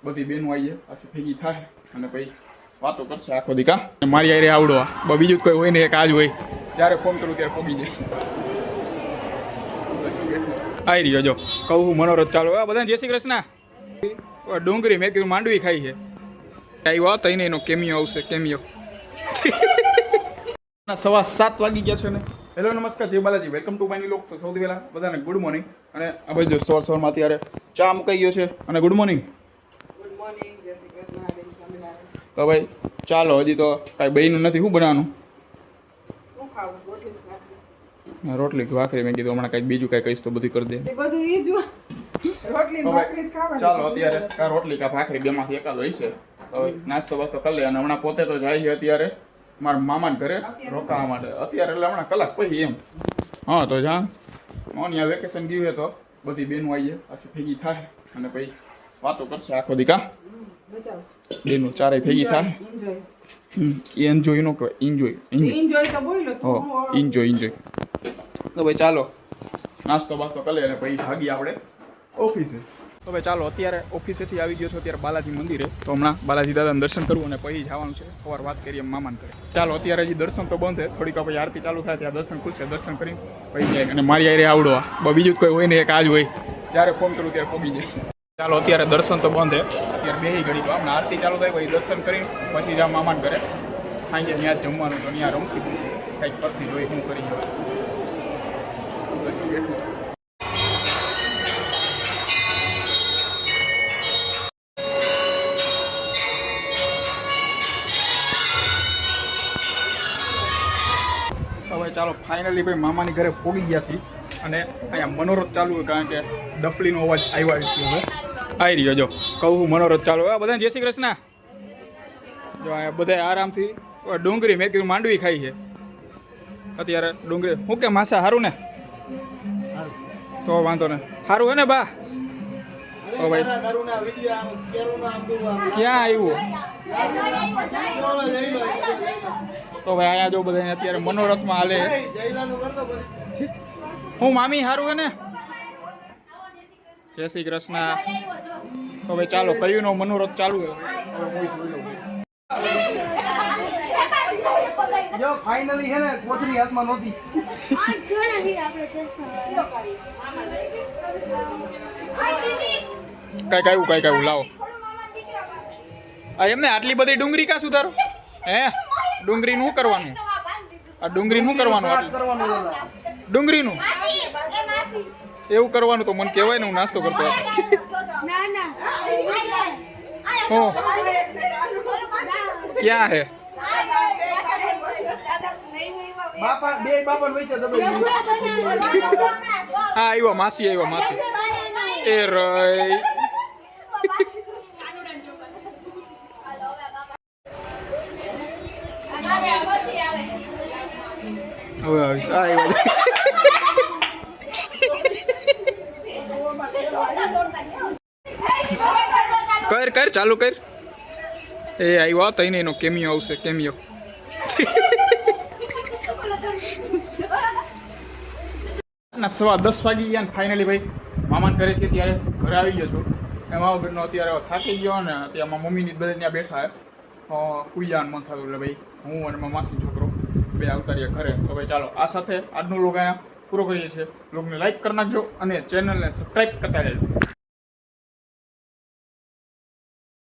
બધી બહેનો આવીએ પાછી ભેગી થાય અને પછી વાતો કરશે આખો દીકા મારી આરે આવડવા બીજું કોઈ હોય ને એક આજ હોય જ્યારે ફોન કરું ત્યારે પોગી જાય આવી રહ્યો જો કહું મનોરથ ચાલો બધા જય શ્રી કૃષ્ણ ડુંગળી મેં કીધું માંડવી ખાઈ છે આવ્યો તઈને એનો કેમિયો આવશે કેમિયો 7:15 વાગી ગયા છે ને હેલો નમસ્કાર જય બાલાજી વેલકમ ટુ માય લોક તો સૌથી પહેલાં બધાને ગુડ મોર્નિંગ અને આ બાજુ સવારમાં અત્યારે ચા મુકાઈ ગયો છે અને ગુડ મોર્નિંગ તો ભાઈ ચાલો હજી તો કાંઈ બહેનું નથી શું બનાવવાનું રોટલી ભાખરી મેં કીધું હમણાં કાંઈક બીજું કાંઈ કહીશ તો બધું કરી દે ચાલો અત્યારે કા રોટલી કા ભાખરી બેમાંથી એકાદ હોય છે તો નાસ્તો બાસ્તો કરી લે અને હમણાં પોતે તો જાય છે અત્યારે મારા મામાને ઘરે રોકાવા માટે અત્યારે એટલે હમણાં કલાક પછી એમ હા તો જાણ અહીંયા વેકેશન ગયું છે તો બધી બહેનો આવીએ પાછી ભેગી થાય અને પછી વાતો કરશે આખો દીકા બેનો ચારે ભેગી થાય એન્જોય નો કહેવાય એન્જોય એન્જોય તો ભાઈ ચાલો નાસ્તો બાસ્તો કરી લે અને પછી ભાગી આપણે ઓફિસે તો ભાઈ ચાલો અત્યારે ઓફિસેથી આવી ગયો છો અત્યારે બાલાજી મંદિરે તો હમણાં બાલાજી દાદાને દર્શન કરવું અને પછી જવાનું છે સવાર વાત કરીએ મામાને કરે ચાલો અત્યારે હજી દર્શન તો બંધ છે થોડીક પછી આરતી ચાલુ થાય ત્યાં દર્શન ખુલશે દર્શન કરીને પછી જાય અને મારી આરે આવડવા બીજું કોઈ હોય ને એક આજ હોય જ્યારે ફોન કરું ત્યારે પોગી જાય ચાલો અત્યારે દર્શન તો બંધ છે અત્યારે બેહી ઘડી હમણાં આરતી ચાલુ થાય પછી દર્શન કરીને પછી જા મામાને ઘરે સાંજે ત્યાં જમવાનું તો ત્યાં રમસી બમસી કંઈક પરસી જોઈ શું કરી જવાય પછી બેઠું ચાલો ફાઇનલી ભાઈ મામાની ઘરે પોગી ગયા છીએ અને અહીંયા મનોરથ ચાલુ હોય કારણ કે ડફલીનો અવાજ આવ્યો છે હવે આવી રહ્યો જો કહું મનોરથ ચાલુ હોય બધાને જય શ્રી કૃષ્ણ જો અહીંયા બધા આરામથી ડુંગળી મેં કીધું માંડવી ખાઈ છે અત્યારે ડુંગળી શું કે માસા સારું ને તો વાંધો ને સારું હે ને બા ઓ ભાઈ ક્યાં આવ્યું તો ભાઈ અહીંયા જો બધા અત્યારે મનોરથમાં હાલે હું મામી સારું હે ને જય શ્રી કૃષ્ણ તો ભાઈ ચાલો કયુંનો મનોરથ ચાલુ હે જો ફાઇનલી હે ને કોથળી હાથમાં નહોતી કઈ લાવો આ એમને આટલી બધી ડુંગળી કા સુધારો હે ડુંગળીનું શું કરવાનું આ ડુંગળીનું કરવાનું ડુંગળીનું એવું કરવાનું તો મને કહેવાય ને હું નાસ્તો કરતો ક્યાં હે હા આવ્યો માસી એ રઈ હવે આવીશ કર ચાલુ કર એ આવ્યો તઈને એનો કેમિયો આવશે કેમિયો ના 10:15 વાગી ગયા ને ફાઇનલી ભાઈ મામાને ઘરે છે ત્યારે ઘરે આવી ગયો છું એમાં ઘરનો અત્યારે થાકી ગયો ને અત્યારે મમ્મીની બધા ત્યાં બેઠા કુઈયાન મન થતું એટલે ભાઈ હું અને માસી છોકરો બે આવતા રહ્યા ઘરે તો ભાઈ ચાલો આ સાથે આજનો લોગ અહીંયા પૂરો કરીએ છીએ લોગને લાઈક કરી નાખજો અને ચેનલને સબસ્ક્રાઈબ કરતા રહેજો